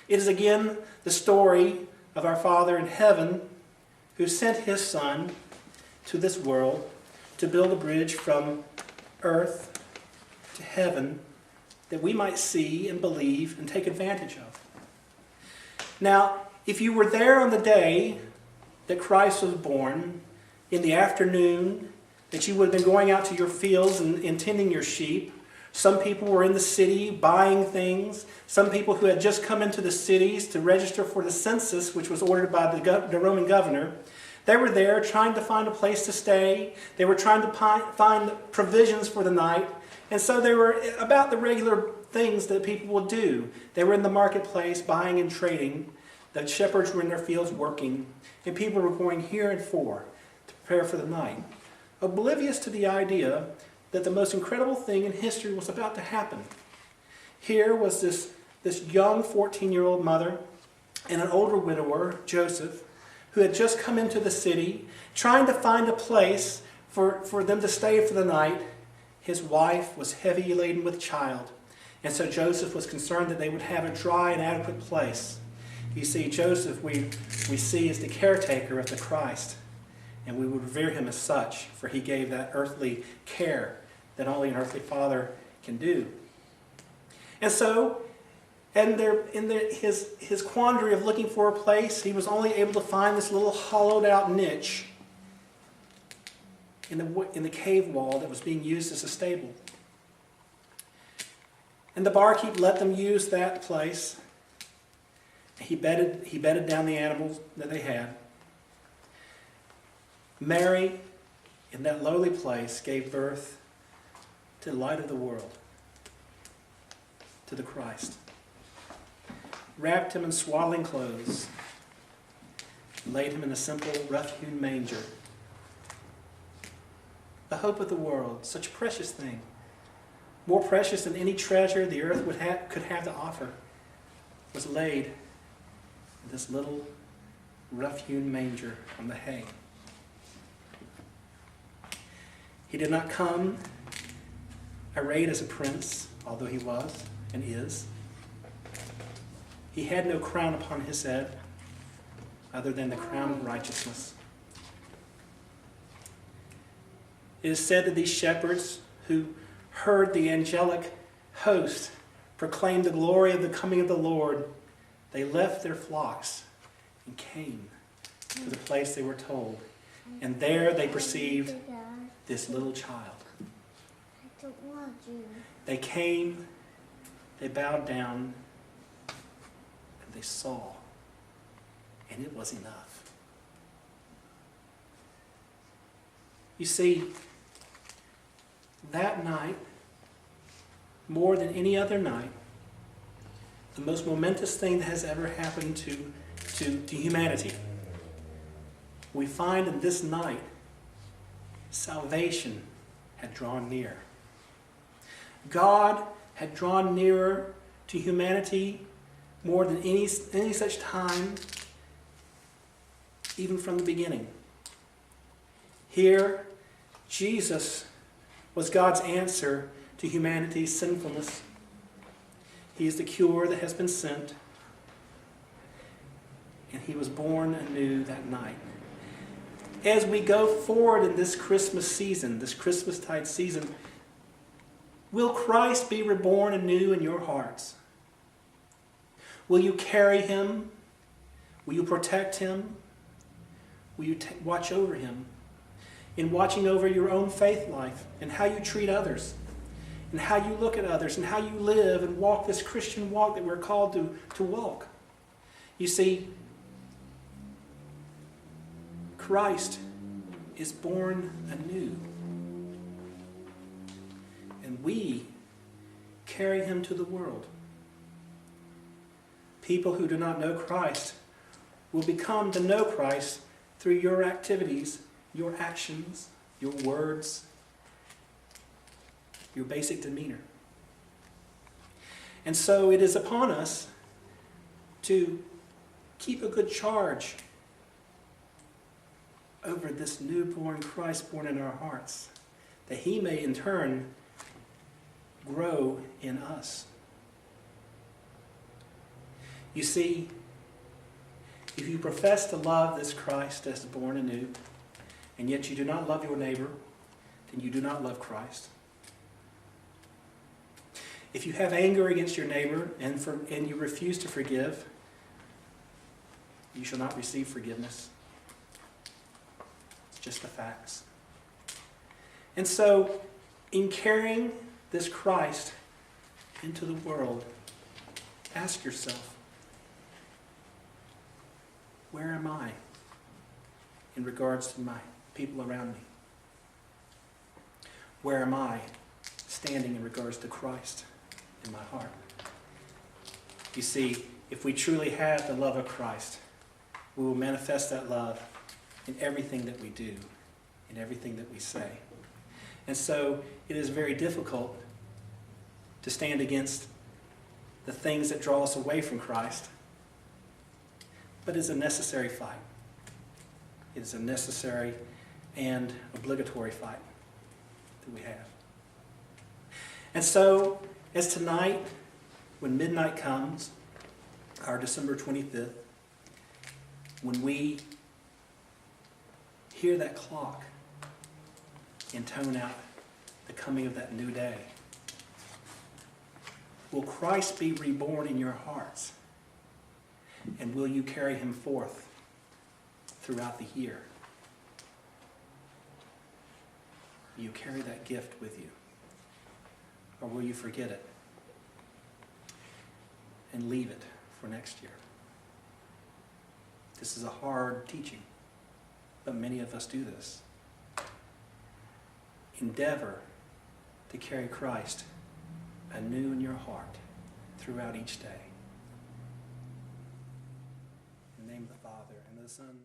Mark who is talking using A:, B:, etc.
A: It is again the story of our Father in heaven who sent his Son to this world to build a bridge from earth to heaven that we might see and believe and take advantage of. Now, if you were there on the day that Christ was born, in the afternoon, that you would have been going out to your fields and tending your sheep. Some people were in the city buying things. Some people who had just come into the cities to register for the census, which was ordered by the Roman governor, they were there trying to find a place to stay. They were trying to find provisions for the night. And so they were about the regular things that people would do. They were in the marketplace buying and trading. The shepherds were in their fields working. And people were going here and for to prepare for the night, oblivious to the idea that the most incredible thing in history was about to happen. Here was this young 14-year-old mother and an older widower, Joseph, who had just come into the city, trying to find a place for them to stay for the night. His wife was heavy laden with child, and so Joseph was concerned that they would have a dry and adequate place. You see, Joseph we see as the caretaker of the Christ, and we would revere him as such, for he gave that earthly care that only an earthly father can do. And so, his quandary of looking for a place, he was only able to find this little hollowed out niche in the cave wall that was being used as a stable. And the barkeep let them use that place. He bedded down the animals that they had. Mary, in that lowly place, gave birth to the light of the world, to the Christ. Wrapped him in swaddling clothes, laid him in a simple, rough-hewn manger. The hope of the world, such a precious thing, more precious than any treasure the earth could have to offer, was laid in this little, rough-hewn manger on the hay. He did not come arrayed as a prince, although he was and is. He had no crown upon his head other than the crown of righteousness. It is said that these shepherds who heard the angelic host proclaim the glory of the coming of the Lord, they left their flocks and came to the place they were told. And there they perceived this little child.
B: I don't want you.
A: They came, they bowed down, and they saw, and it was enough. You see, that night, more than any other night, the most momentous thing that has ever happened to humanity, we find in this night, salvation had drawn near. God had drawn nearer to humanity more than any such time, even from the beginning. Here, Jesus was God's answer to humanity's sinfulness. He is the cure that has been sent, and he was born anew that night. As we go forward in this Christmas season, this Christmastide season, will Christ be reborn anew in your hearts? Will you carry him? Will you protect him? Will you watch over him? In watching over your own faith life and how you treat others and how you look at others and how you live and walk this Christian walk that we're called to walk. You see, Christ is born anew. And we carry him to the world. People who do not know Christ will become to know Christ through your activities, your actions, your words, your basic demeanor. And so it is upon us to keep a good charge over this newborn Christ born in our hearts, that he may in turn grow in us. You see, if you profess to love this Christ as born anew, and yet you do not love your neighbor, then you do not love Christ. If you have anger against your neighbor and you refuse to forgive, you shall not receive forgiveness. It's just the facts. And so, in carrying this Christ into the world, ask yourself, where am I in regards to my people around me? Where am I standing in regards to Christ in my heart? You see, if we truly have the love of Christ, we will manifest that love in everything that we do, in everything that we say. And so it is very difficult to stand against the things that draw us away from Christ, but it's a necessary fight. It is a necessary and obligatory fight that we have. And so, as tonight, when midnight comes, our December 25th, when we hear that clock intone out the coming of that new day, will Christ be reborn in your hearts? And will you carry him forth throughout the year? Will you carry that gift with you? Or will you forget it and leave it for next year? This is a hard teaching, but many of us do this. Endeavor to carry Christ anew in your heart throughout each day. In the name of the Father, and of the Son,